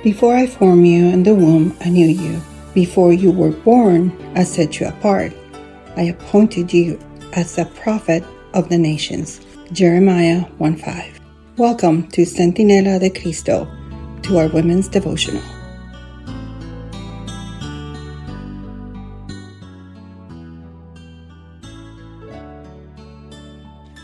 Before I formed you in the womb, I knew you. Before you were born, I set you apart. I appointed you as a prophet of the nations. Jeremiah 1:5. Welcome to Centinela de Cristo, to our Women's Devotional.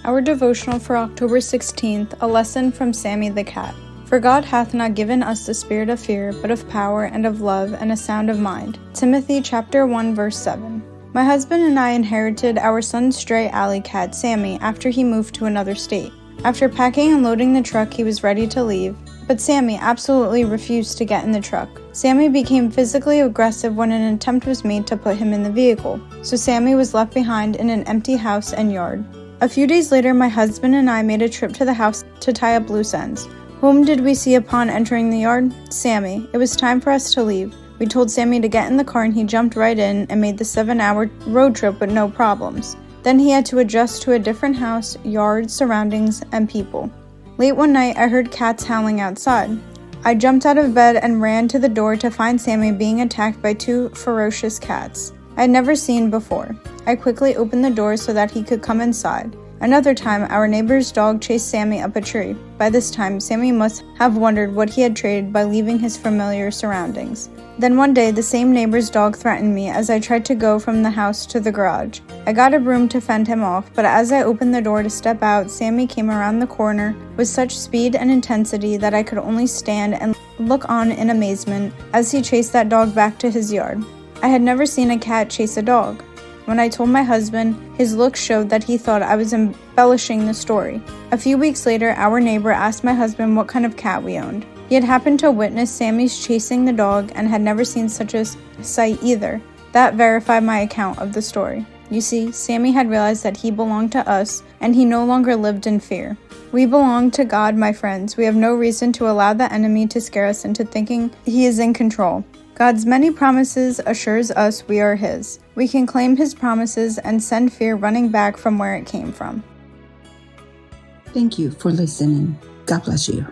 Our devotional for October 16th, a lesson from Sammy the cat. For God hath not given us the spirit of fear, but of power and of love and a sound of mind. Timothy chapter 1 verse 7. My husband and I inherited our son's stray alley cat, Sammy, after he moved to another state. After packing and loading the truck, he was ready to leave, but Sammy absolutely refused to get in the truck. Sammy became physically aggressive when an attempt was made to put him in the vehicle, so Sammy was left behind in an empty house and yard. A few days later, my husband and I made a trip to the house to tie up loose ends. Whom did we see upon entering the yard? Sammy. It was time for us to leave. We told Sammy to get in the car and he jumped right in and made the 7-hour road trip with no problems. Then he had to adjust to a different house, yard, surroundings, and people. Late one night, I heard cats howling outside. I jumped out of bed and ran to the door to find Sammy being attacked by 2 ferocious cats I had never seen before. I quickly opened the door so that he could come inside. Another time, our neighbor's dog chased Sammy up a tree. By this time, Sammy must have wondered what he had traded by leaving his familiar surroundings. Then one day, the same neighbor's dog threatened me as I tried to go from the house to the garage. I got a broom to fend him off, but as I opened the door to step out, Sammy came around the corner with such speed and intensity that I could only stand and look on in amazement as he chased that dog back to his yard. I had never seen a cat chase a dog. When I told my husband, his look showed that he thought I was embellishing the story. A few weeks later, our neighbor asked my husband what kind of cat we owned. He had happened to witness Sammy's chasing the dog and had never seen such a sight either. That verified my account of the story. You see, Sammy had realized that he belonged to us and he no longer lived in fear. We belong to God, my friends. We have no reason to allow the enemy to scare us into thinking he is in control. God's many promises assures us we are His. We can claim His promises and send fear running back from where it came from. Thank you for listening. God bless you.